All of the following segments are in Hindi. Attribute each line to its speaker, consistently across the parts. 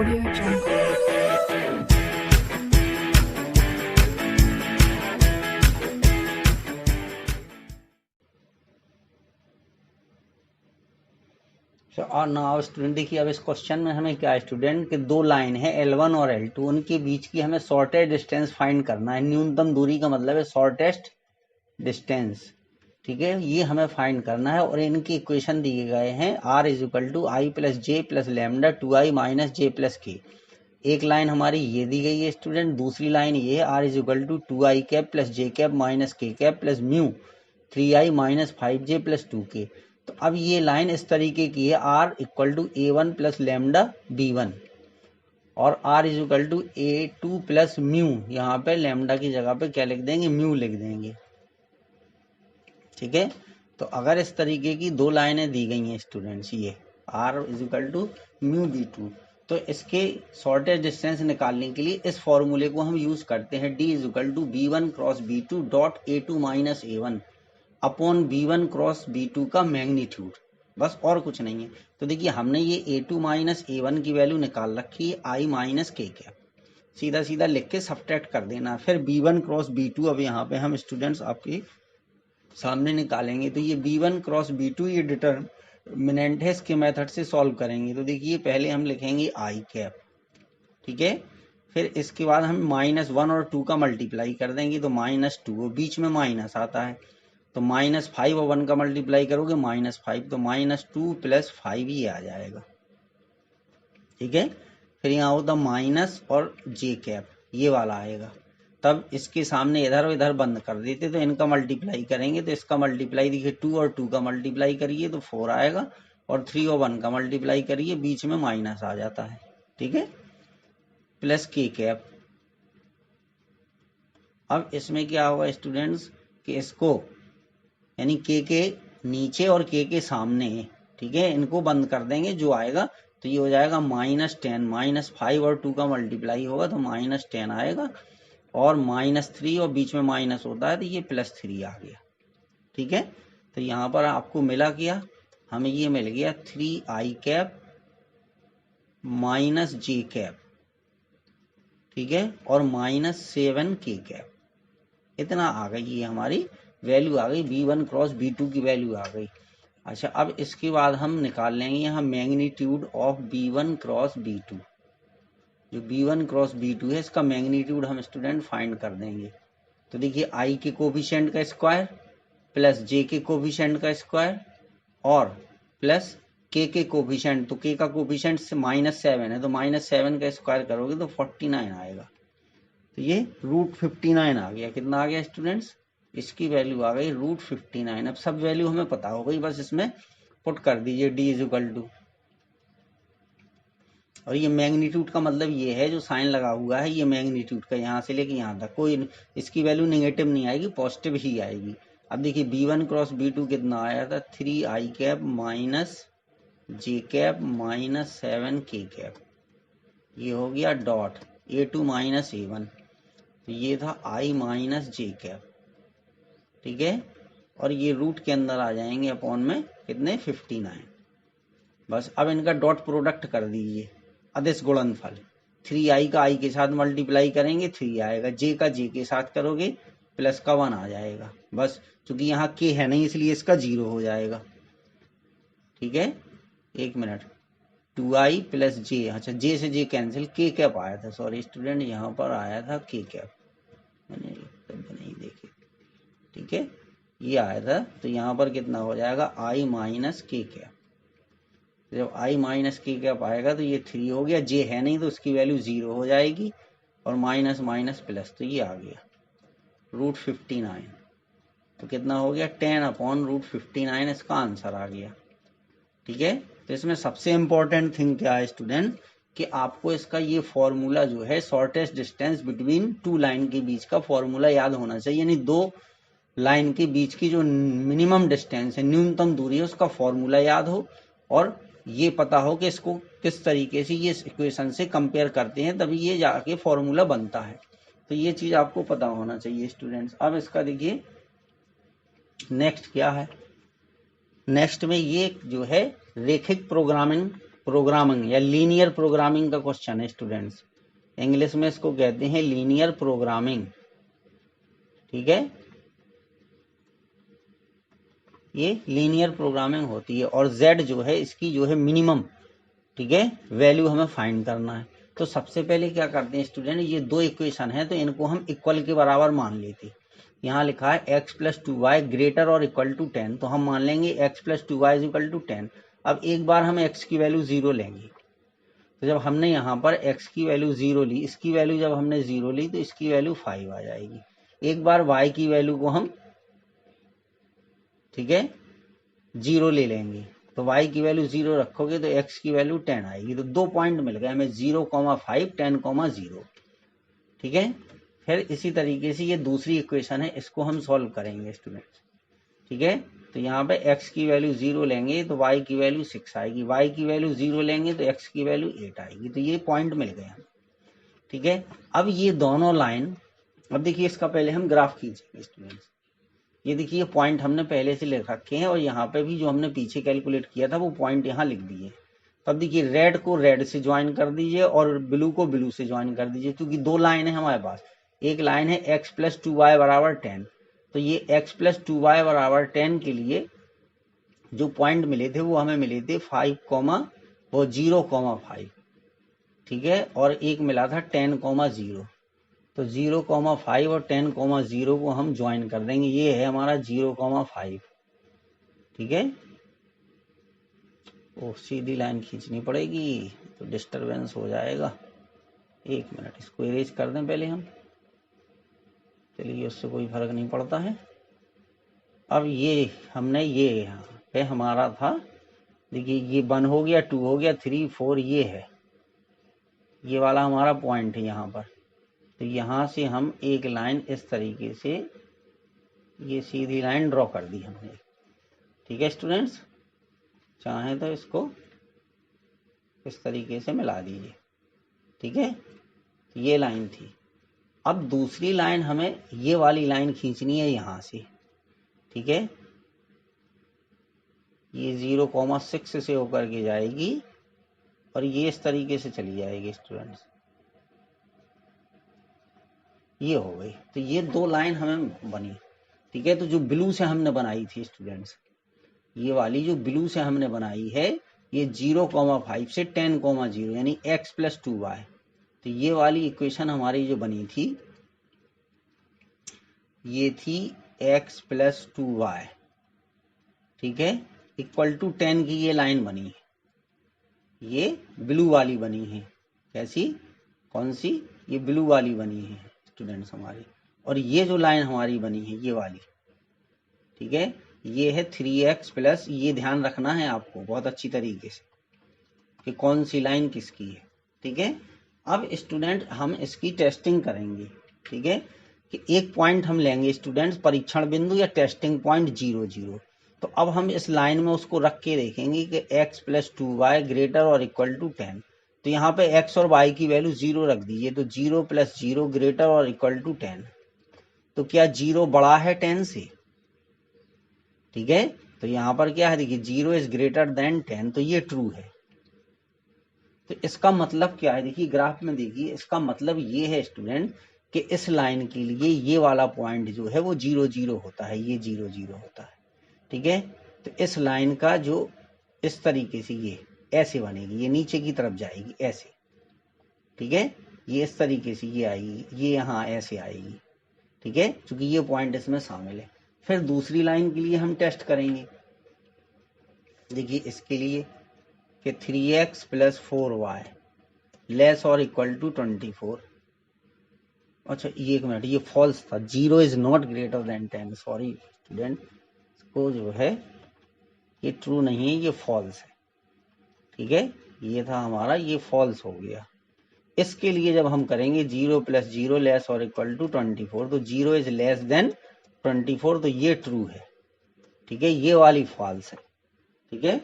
Speaker 1: Audio Jungle.
Speaker 2: और नाउ स्टूडेंट देखिए, अब इस क्वेश्चन में हमें क्या है स्टूडेंट कि दो लाइन है L1 और L2, उनके बीच की हमें शॉर्टेस्ट डिस्टेंस फाइंड करना है। न्यूनतम दूरी का मतलब है शॉर्टेस्ट डिस्टेंस, ठीक है, ये हमें फाइंड करना है। और इनके इक्वेशन दिए गए हैं R = I + J + lambda 2I - J + K। एक लाइन हमारी ये दी गई है स्टूडेंट, दूसरी लाइन ये है R = 2I cap + J cap - K cap + mu 3I - 5J + 2K। तो अब ये लाइन इस तरीके की है, R = A1 + लैम्डा B1 और R = A2 + म्यू, यहाँ पे लैम्डा की जगह पे क्या लिख देंगे, म्यू लिख देंगे, ठीक है। तो अगर इस तरीके की दो लाइनें दी गई हैं स्टूडेंट्स, ये R = म्यू B2, तो इसके शॉर्टेस्ट डिस्टेंस निकालने के लिए इस फॉर्मूले को हम यूज करते हैं, D = B1 × B2 dot A2 - A1 upon B1 × B2 का मैग्नीट्यूड, बस और कुछ नहीं है। तो देखिए हमने ये A2 - A1 की वैल्यू निकाल रखी है I - K कैप, सीधा सीधा लिख के सब्ट्रैक्ट कर देना। फिर B1 × B2 अब यहाँ पे हम स्टूडेंट्स आपके सामने निकालेंगे। तो ये B1 × B2 ये डिटर्मिनेंट है, इसके मेथड से सॉल्व करेंगे। तो देखिए पहले हम लिखेंगे I कैप, ठीक है, फिर इसके बाद हम -1 और 2 का मल्टीप्लाई कर देंगे तो -2, बीच में माइनस आता है तो -5 और 1 का मल्टीप्लाई करोगे -5, तो -2 + 5 ही आ जाएगा, ठीक है। फिर यहाँ होता माइनस और J कैप, ये वाला आएगा। तब इसके सामने इधर और इधर बंद कर देते तो इनका मल्टीप्लाई करेंगे, तो इसका मल्टीप्लाई देखिए 2 और 2 का मल्टीप्लाई करिए तो 4 आएगा, और 3 और 1 का मल्टीप्लाई करिए, बीच में माइनस आ जाता है, ठीक है, + K कैप। अब इसमें क्या होगा स्टूडेंट्स कि इसको यानी K के नीचे और K के सामने, ठीक है, इनको बंद कर देंगे, जो आएगा तो ये हो जाएगा -10 -5 और 2 का मल्टीप्लाई होगा तो -10 आएगा, और -3 और बीच में माइनस होता है तो ये +3 आ गया, ठीक है। तो यहाँ पर आपको मिला क्या, हमें ये मिल गया 3I कैप - J कैप, ठीक है, और -7K कैप, इतना आ गई, ये हमारी वैल्यू आ गई, B1 × B2 की वैल्यू आ गई। अच्छा, अब इसके बाद हम निकाल लेंगे यहाँ मैग्नीट्यूड ऑफ B1 × B2, जो B1 × B2 है इसका मैग्नीट्यूड हम स्टूडेंट फाइंड कर देंगे। तो देखिए I के कोफिशिएंट का स्क्वायर + J के कोफिशिएंट का स्क्वायर और + K के कोफिशिएंट, तो K का कोफिशिएंट -7 है तो -7 का स्क्वायर करोगे तो 49 आएगा। तो ये √59 आ गया। कितना आ गया स्टूडेंट्स, इसकी वैल्यू आ गई √59। अब सब वैल्यू हमें पता हो गई, बस इसमें पुट कर दीजिए D = और ये मैग्नीट्यूड का मतलब ये है, जो साइन लगा हुआ है ये मैग्नीट्यूड का, यहाँ से लेके यहाँ तक कोई इसकी वैल्यू नेगेटिव नहीं आएगी, पॉजिटिव ही आएगी। अब देखिए B1 × B2 कितना आया था, 3I cap - J cap - 7K cap, ये हो गया डॉट A2 - A1, तो ये था I - J कैप, ठीक है, और ये रूट के अंदर आ जाएंगे अपॉन में कितने 59। बस अब इनका डॉट प्रोडक्ट कर दीजिए, अदिश गुणनफल, 3I का I के साथ मल्टीप्लाई करेंगे 3 आएगा, J का J के साथ करोगे प्लस का 1 आ जाएगा। बस चूंकि यहाँ K है नहीं इसलिए इसका 0 हो जाएगा, ठीक है। एक मिनट, 2I + J, अच्छा J से J कैंसिल, K कैप आया था, सॉरी स्टूडेंट यहाँ पर आया था K कैप, मैंने नहीं देखे, ठीक है, ये आया था। तो यहाँ पर कितना हो जाएगा I - K कैप, जब I - K कैप आएगा तो ये 3 हो गया, J है नहीं तो उसकी वैल्यू 0 हो जाएगी, और माइनस माइनस प्लस, तो ये आ गया √59। तो कितना हो गया 10/√59, इसका आंसर आ गया, ठीक है। तो इसमें सबसे इंपॉर्टेंट थिंग क्या है स्टूडेंट कि आपको इसका ये फॉर्मूला जो है shortest distance between two line के बीच का फॉर्मूला याद होना चाहिए, यानी दो लाइन के बीच की जो मिनिमम डिस्टेंस है, न्यूनतम दूरी है, उसका फॉर्मूला याद हो, और ये पता हो कि इसको किस तरीके से ये इक्वेशन से कंपेयर करते हैं, तभी ये जाके फॉर्मूला बनता है। तो ये चीज आपको पता होना चाहिए स्टूडेंट्स। अब इसका देखिए नेक्स्ट क्या है, नेक्स्ट में ये जो है रेखिक प्रोग्रामिंग प्रोग्रामिंग या लीनियर प्रोग्रामिंग का क्वेश्चन है स्टूडेंट्स। इंग्लिश में इसको कहते हैं लीनियर प्रोग्रामिंग। ठीक है, ये लीनियर प्रोग्रामिंग होती है और z जो है इसकी जो है मिनिमम, ठीक है, वैल्यू हमें फाइंड करना है। तो सबसे पहले क्या करते हैं स्टूडेंट, ये दो इक्वेशन है तो इनको हम इक्वल के बराबर मान लेते हैं। यहाँ लिखा है x प्लस 2y ग्रेटर और इक्वल टू 10, तो हम मान लेंगे x plus 2y is equal to 10। अब एक बार हम x की वैल्यू 0 लेंगे, तो जब हमने यहाँ पर x की वैल्यू 0 ली, इसकी वैल्यू जब हमने 0 ली तो इसकी वैल्यू 5 आ जाएगी। एक बार y की वैल्यू को हम, ठीक है, 0 ले लेंगे, तो y की वैल्यू 0 रखोगे तो x की वैल्यू 10 आएगी। तो 2 पॉइंट मिल गए हमें, 0,5 10,0। ठीक है, फिर इसी तरीके से ये दूसरी इक्वेशन है, इसको हम सॉल्व करेंगे स्टूडेंट्स। ठीक है, तो यहाँ पे x की वैल्यू 0 लेंगे तो y की वैल्यू 6 आएगी, y की वैल्यू 0 लेंगे तो x की वैल्यू 8 आएगी। तो ये पॉइंट मिल गए हमें। ठीक है, अब ये दोनों लाइन, अब देखिए इसका पहले हम ग्राफ खींचेंगे स्टूडेंट्स। ये देखिए पॉइंट हमने पहले से लिख रखे हैं और यहाँ पे भी जो हमने पीछे कैलकुलेट किया था वो पॉइंट यहाँ लिख दिए। तो अब देखिए रेड को रेड से ज्वाइन कर दीजिए और ब्लू को ब्लू से ज्वाइन कर दीजिए, क्योंकि दो लाइन है हमारे पास। एक लाइन है x प्लस 2y बराबर 10, तो ये x प्लस 2y बराबर 10 के लिए जो पॉइंट मिले थे वो हमें मिले थे 5, वो 0,5। ठीक है, और एक मिला था 10,0। तो 0,5 और 10,0 को हम ज्वाइन कर देंगे, ये है हमारा 0,5। ठीक है, वो सीधी लाइन खींचनी पड़ेगी तो डिस्टरबेंस हो जाएगा। एक मिनट, इसको इरेज कर दें पहले हम। चलिए, उससे कोई फर्क नहीं पड़ता है। अब ये हमने ये यहाँ पे हमारा था, देखिए ये 1 हो गया, 2 हो गया, 3 4 ये है, ये वाला हमारा पॉइंट है यहाँ पर। तो यहाँ से हम एक लाइन इस तरीके से, ये सीधी लाइन ड्रॉ कर दी हमने। ठीक है स्टूडेंट्स, चाहें तो इसको इस तरीके से मिला दीजिए। ठीक है, ये लाइन थी। अब दूसरी लाइन हमें ये वाली लाइन खींचनी है यहाँ से। ठीक है, ये 0,6 से होकर के जाएगी और ये इस तरीके से चली जाएगी स्टूडेंट्स। ये हो गई, तो ये दो लाइन हमें बनी। ठीक है, तो जो ब्लू से हमने बनाई थी स्टूडेंट्स, ये वाली जो ब्लू से हमने बनाई है, ये 0,5 से 10,0 यानी x प्लस 2y। तो ये वाली इक्वेशन हमारी जो बनी थी, ये थी x प्लस 2y। ठीक है, इक्वल टू 10 की ये लाइन बनी है, ये ब्लू वाली बनी है। कैसी, कौन सी, ये ब्लू वाली बनी है स्टूडेंट्स हमारी। और ये जो लाइन हमारी बनी है ये वाली, ठीक है, ये है 3x प्लस, ये ध्यान रखना है आपको बहुत अच्छी तरीके से कि कौन सी लाइन किसकी है। ठीक है, अब स्टूडेंट हम इसकी टेस्टिंग करेंगे। ठीक है, कि एक पॉइंट हम लेंगे स्टूडेंट्स, परीक्षण बिंदु या टेस्टिंग पॉइंट 0 0। तो अब हम इस लाइन में उसको रख के देखेंगे कि x प्लस 2y ग्रेटर और इक्वल टू 10। तो यहाँ पे x और y की वैल्यू 0 रख दीजिए, तो 0 प्लस 0 ग्रेटर और इक्वल टू 10। तो क्या 0 बड़ा है 10 से? ठीक है, तो यहाँ पर क्या है, देखिए 0 इज ग्रेटर देन 10, तो ये ट्रू है। तो इसका मतलब क्या है, देखिए ग्राफ में देखिए, इसका मतलब ये है स्टूडेंट कि इस लाइन के लिए ये वाला पॉइंट जो है वो 0 0 होता है, ये 0 0 होता है। ठीक है, तो इस लाइन का जो इस तरीके से ये ऐसे बनेगी, ये नीचे की तरफ जाएगी ऐसे। ठीक है, ये इस तरीके से ये आएगी, ये यहाँ ऐसे आएगी। ठीक है, क्योंकि ये पॉइंट इसमें शामिल है। फिर दूसरी लाइन के लिए हम टेस्ट करेंगे। देखिए इसके लिए कि 3x प्लस 4y लेस और इक्वल टू 24। अच्छा ये एक मिनट, ये फॉल्स था, 0 is not greater than 10। Sorry student, इसको जो है ये ट्रू नहीं है, ये फॉल्स है। ठीक है, ये था हमारा, ये फॉल्स हो गया। इसके लिए जब हम करेंगे 0 प्लस 0 लेस और इक्वल टू 24, तो 0 इज लेस देन 24, तो ये ट्रू है। ठीक है, ये वाली फॉल्स है। ठीक है,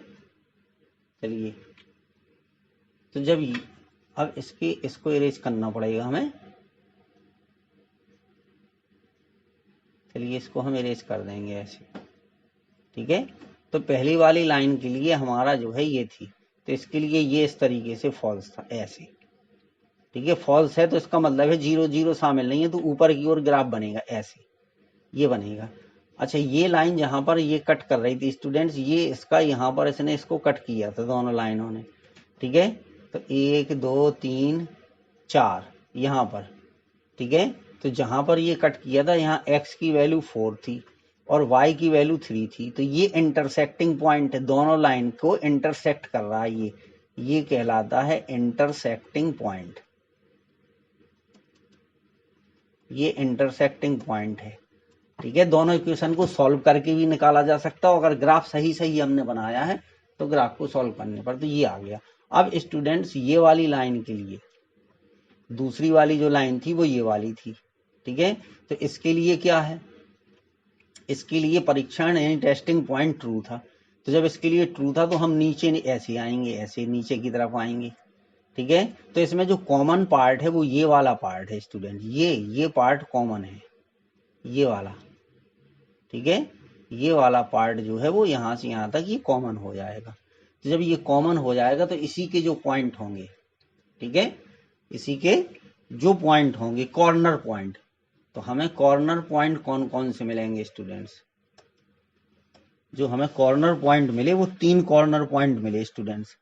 Speaker 2: चलिए, तो जब अब इसको इरेज करना पड़ेगा हमें। चलिए इसको हम इरेज कर देंगे ऐसे। ठीक है, तो पहली वाली लाइन के लिए हमारा जो है ये थी, तो इसके लिए ये इस तरीके से फॉल्स था, ऐसे। ठीक है, फॉल्स है तो इसका मतलब है 0 0 शामिल नहीं है, तो ऊपर की ओर ग्राफ बनेगा ऐसे, ये बनेगा। अच्छा, ये लाइन जहां पर ये कट कर रही थी स्टूडेंट्स, ये इसका यहाँ पर इसने इसको कट किया था दोनों लाइनों ने। ठीक है, तो 1 2 3 4 यहाँ पर। ठीक है, तो जहां पर ये कट किया था यहाँ x की वैल्यू 4 थी और y की वैल्यू 3 थी, तो ये इंटरसेक्टिंग पॉइंट है, दोनों लाइन को इंटरसेक्ट कर रहा है ये कहलाता है इंटरसेक्टिंग पॉइंट। ये इंटरसेक्टिंग पॉइंट है। ठीक है, दोनों इक्वेशन को सॉल्व करके भी निकाला जा सकता है, अगर ग्राफ सही सही हमने बनाया है तो ग्राफ को सॉल्व करने पर तो ये आ गया। अब स्टूडेंट्स ये वाली लाइन के लिए दूसरी वाली जो लाइन थी वो ये वाली थी। ठीक है, तो इसके लिए क्या है, इसके लिए परीक्षण यानी टेस्टिंग पॉइंट ट्रू था, तो जब इसके लिए ट्रू था तो हम नीचे ऐसे आएंगे, ऐसे नीचे की तरफ आएंगे। ठीक है, तो इसमें जो कॉमन पार्ट है वो ये वाला पार्ट है स्टूडेंट, ये पार्ट कॉमन है, ये वाला। ठीक है, ये वाला पार्ट जो है वो यहां से यहां तक ये कॉमन हो जाएगा। तो जब ये कॉमन हो जाएगा तो इसी के जो पॉइंट होंगे, ठीक है, इसी के जो पॉइंट होंगे कॉर्नर पॉइंट, तो हमें कॉर्नर पॉइंट कौन कौन से मिलेंगे स्टूडेंट्स, जो हमें कॉर्नर पॉइंट मिले वो 3 कॉर्नर पॉइंट मिले स्टूडेंट्स।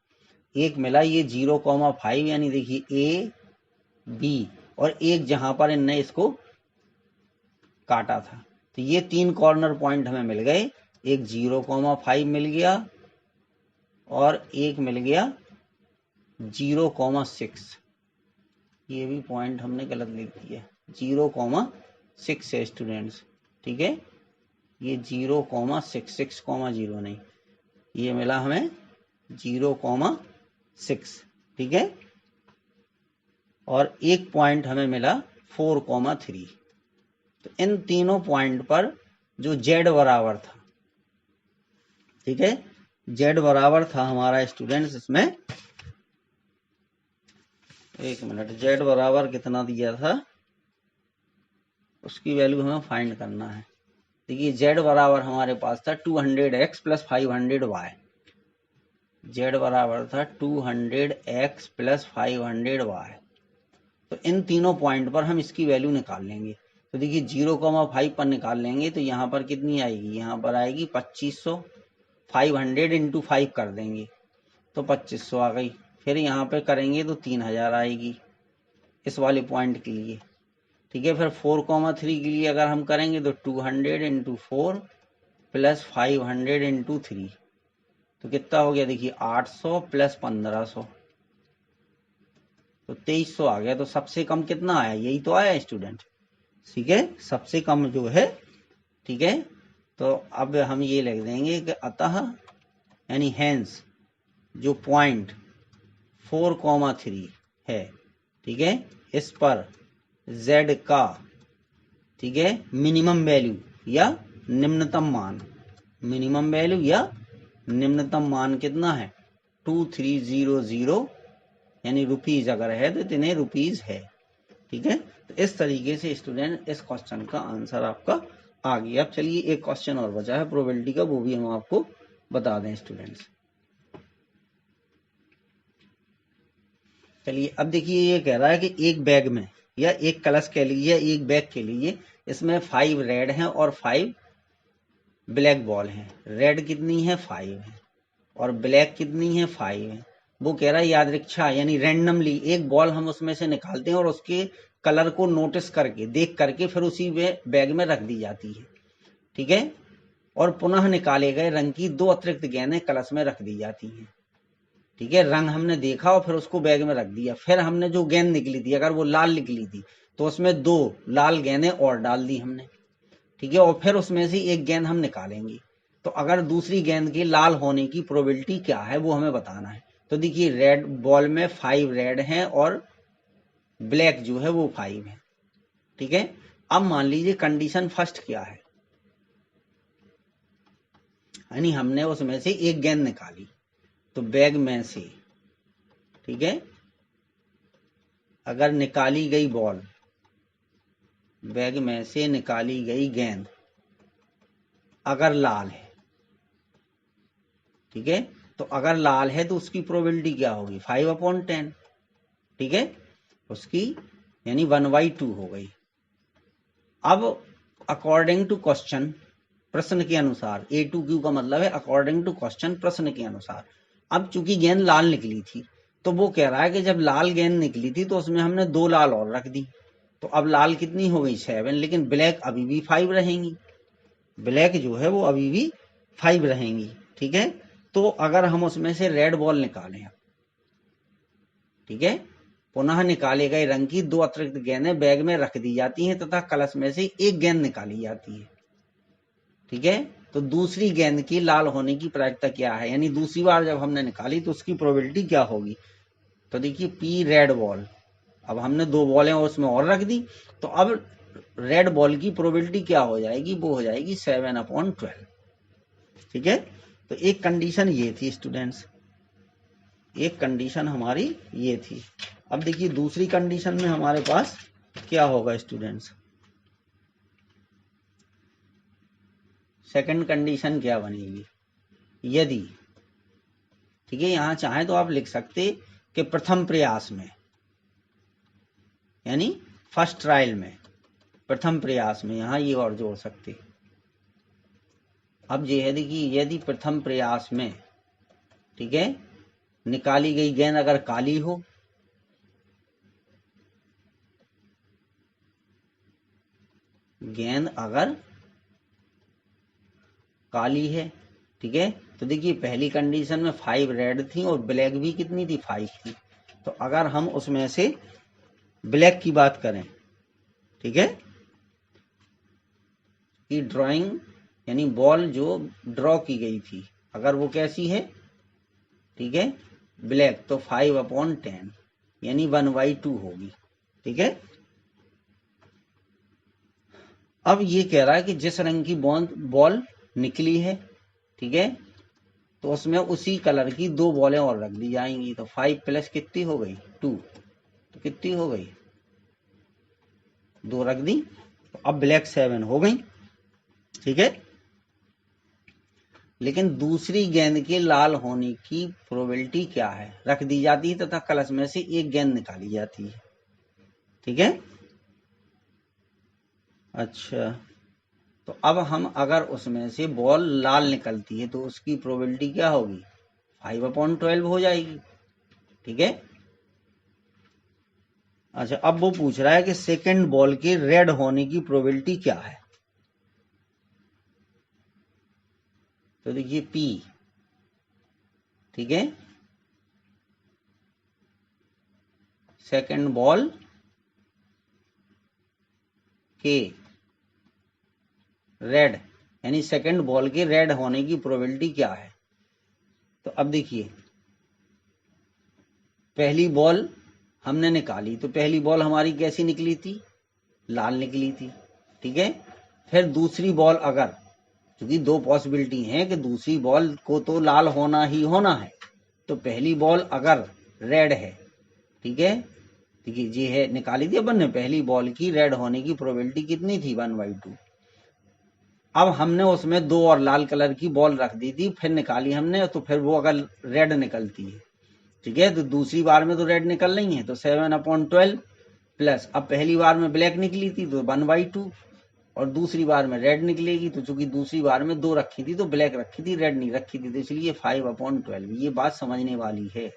Speaker 2: एक मिला ये 0,5 यानी देखिए ए बी, और एक जहां पर इनने इसको काटा था, तो ये 3 कॉर्नर पॉइंट हमें मिल गए। एक 0,5 मिल गया और एक मिल गया 0,6, ये भी पॉइंट हमने गलत लिख दिया, 0,6 है स्टूडेंट्स। ठीक है, ये 0,6, 6,0 नहीं, ये मिला हमें 0,6। ठीक है, और एक पॉइंट हमें मिला 4,3। तो इन तीनों पॉइंट पर जो z बराबर था, ठीक है, z बराबर था हमारा स्टूडेंट्स, इसमें एक मिनट, z बराबर कितना दिया था उसकी वैल्यू हमें फाइंड करना है। देखिए z बराबर हमारे पास था 200x प्लस 500y, z बराबर था 200x प्लस 500y। तो इन तीनों पॉइंट पर हम इसकी वैल्यू निकाल लेंगे। तो देखिए 0,5 पर निकाल लेंगे तो यहाँ पर कितनी आएगी, यहाँ पर आएगी 2500, 500 इंटू 5 कर देंगे तो 2500 आ गई। फिर यहाँ पे करेंगे तो 3000 आएगी इस वाले पॉइंट के लिए। ठीक है, फिर 4,3 के लिए अगर हम करेंगे तो 200 इंटू 4 प्लस 500 इंटू 3, तो कितना हो गया देखिए 800 प्लस 1500, तो 2300 आ गया। तो सबसे कम कितना आया, यही तो आया स्टूडेंट। ठीक है, सबसे कम जो है। ठीक है, तो अब हम ये लिख देंगे कि अतः यानी हैंस जो पॉइंट 4,3 है, ठीक है, इस पर z का, ठीक है, मिनिमम वैल्यू या निम्नतम मान, मिनिमम वैल्यू या निम्नतम मान कितना है 2300, यानी रुपीज अगर है तो इतने रुपीज है। ठीक है, तो इस तरीके से स्टूडेंट इस क्वेश्चन का आंसर आपका आ गया। अब चलिए एक क्वेश्चन और बचा है प्रोबेबिलिटी का, वो भी हम आपको बता दें स्टूडेंट्स। चलिए अब देखिए, ये कह रहा है कि एक बैग में या एक कलश के लिए, एक बैग के लिए इसमें 5 रेड हैं और 5 ब्लैक बॉल हैं। रेड कितनी है 5 है और ब्लैक कितनी है 5 है। वो कह रहा है यादृच्छा यानी रैंडमली एक बॉल हम उसमें से निकालते हैं और उसके कलर को नोटिस करके देख करके फिर उसी बैग में रख दी जाती है। ठीक है, और पुनः निकाले गए रंग की 2 अतिरिक्त गेंदें कलश में रख दी जाती हैं। ठीक है, रंग हमने देखा और फिर उसको बैग में रख दिया। फिर हमने जो गेंद निकली थी अगर वो लाल निकली थी तो उसमें 2 लाल गेंदें और डाल दी हमने। ठीक है, और फिर उसमें से एक गेंद हम निकालेंगे। तो अगर दूसरी गेंद के लाल होने की प्रोबेबिलिटी क्या है वो हमें बताना है। तो देखिए रेड बॉल में 5 रेड हैं और ब्लैक जो है वो 5 है। ठीक है, अब मान लीजिए कंडीशन फर्स्ट क्या है, यानी हमने उसमें से एक गेंद निकाली तो बैग में से, ठीक है, अगर निकाली गई बॉल, बैग में से निकाली गई गेंद अगर लाल है, ठीक है, तो अगर लाल है तो उसकी प्रोबेबिलिटी क्या होगी 5/10, ठीक है, उसकी यानी 1/2 हो गई। अब अकॉर्डिंग टू क्वेश्चन, प्रश्न के अनुसार, A2Q का मतलब है अकॉर्डिंग टू क्वेश्चन, प्रश्न के अनुसार। अब चूंकि गेंद लाल निकली थी तो वो कह रहा है कि जब लाल गेंद निकली थी तो उसमें हमने 2 लाल और रख दी, तो अब लाल कितनी हो गई 7, लेकिन ब्लैक अभी भी 5 रहेंगी, ब्लैक जो है वो अभी भी 5 रहेंगी, ठीक है। तो अगर हम उसमें से रेड बॉल निकालें, ठीक है, पुनः निकाले गए रंग की 2 अतिरिक्त गेंदें बैग में रख दी जाती हैं तथा कलश में से एक गेंद निकाली जाती है, ठीक है। तो दूसरी गेंद की लाल होने की प्रायिकता क्या है, यानी दूसरी बार जब हमने निकाली तो उसकी प्रोबेबिलिटी क्या होगी। तो देखिए P रेड बॉल, अब हमने 2 बॉलें उसमें और रख दी, तो अब रेड बॉल की प्रोबेबिलिटी क्या हो जाएगी, वो हो जाएगी 7/12, ठीक है। तो एक कंडीशन ये थी स्टूडेंट्स, एक कंडीशन हमारी ये थी। अब देखिए दूसरी कंडीशन में हमारे पास क्या होगा स्टूडेंट्स, सेकंड कंडीशन क्या बनेगी, यदि, ठीक है, यहां चाहे तो आप लिख सकते कि प्रथम प्रयास में, यानी फर्स्ट ट्रायल में, प्रथम प्रयास में, यहां ये और जोड़ सकते। अब ये है देखिए यदि प्रथम प्रयास में, ठीक है, निकाली गई गेंद अगर काली हो, गेंद अगर काली है, ठीक है, तो देखिए पहली कंडीशन में 5 रेड थी और ब्लैक भी कितनी थी 5 थी। तो अगर हम उसमें से ब्लैक की बात करें, ठीक है, कि ड्राइंग यानी बॉल जो ड्रॉ की गई थी अगर वो कैसी है, ठीक है, ब्लैक, तो 5/10 यानी 1/2 होगी, ठीक है। अब ये कह रहा है कि जिस रंग की बॉल निकली है, ठीक है, तो उसमें उसी कलर की 2 बॉलें और रख दी जाएंगी, तो 5 प्लस कितनी हो गई 2, तो कितनी हो गई 2 रख दी, तो अब ब्लैक 7 हो गई, ठीक है। लेकिन दूसरी गेंद के लाल होने की प्रोबेबिलिटी क्या है, रख दी जाती है तथा कलश में से एक गेंद निकाली जाती है, ठीक है। अच्छा, तो अब हम अगर उसमें से बॉल लाल निकलती है तो उसकी प्रोबेबिलिटी क्या होगी 5/12 हो जाएगी, ठीक है। अच्छा, अब वो पूछ रहा है कि सेकंड बॉल के रेड होने की प्रोबेबिलिटी क्या है। तो देखिए P, ठीक है, सेकंड बॉल के रेड, यानी सेकंड बॉल के रेड होने की प्रोबेबिलिटी क्या है। तो अब देखिए पहली बॉल हमने निकाली तो पहली बॉल हमारी कैसी निकली थी, लाल निकली थी, ठीक है। फिर दूसरी बॉल अगर, क्योंकि 2 पॉसिबिलिटी हैं कि दूसरी बॉल को तो लाल होना ही होना है, तो पहली बॉल अगर रेड है, ठीक है, ठीक है, ये है निकाली थी अपन ने, पहली बॉल की रेड होने की प्रोबेबिलिटी कितनी थी 1/2। अब हमने उसमें 2 और लाल कलर की बॉल रख दी थी, फिर निकाली हमने, तो फिर वो अगर रेड निकलती है, ठीक है, तो दूसरी बार में तो रेड निकल रही है, तो 7/12 प्लस, अब पहली बार में ब्लैक निकली थी तो 1/2, और दूसरी बार में रेड निकलेगी, तो चूंकि दूसरी बार में 2 रखी थी तो ब्लैक रखी थी, रेड नहीं रखी थी, तो इसलिए 5/12। ये बात समझने वाली है,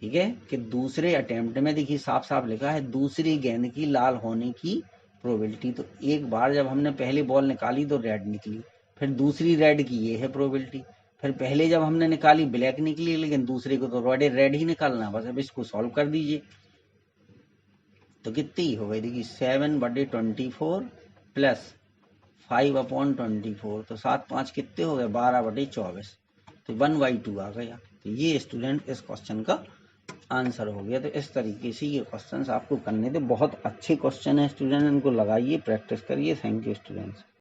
Speaker 2: ठीक है, कि दूसरे अटेम्प्ट में देखिए साफ साफ लिखा है दूसरी गेंद की लाल होने की प्रोबेबिलिटी। तो एक बार जब हमने पहली बॉल निकाली तो रेड निकली, फिर दूसरी रेड की ये है प्रोबेबिलिटी, फिर पहले जब हमने निकाली ब्लैक निकली, लेकिन दूसरे को तो रेड ही निकालना, बस अब इसको सॉल्व कर दीजिए। तो कितनी हो गई देखिए 7/24 प्लस 5/24, तो 7×5 कितने हो गए 12/24, तो 1/2 आ गया। तो ये स्टूडेंट इस क्वेश्चन का आंसर हो गया। तो इस तरीके से ये क्वेश्चंस आपको करने थे, बहुत अच्छे क्वेश्चन है स्टूडेंट, इनको लगाइए, प्रैक्टिस करिए। Thank you students.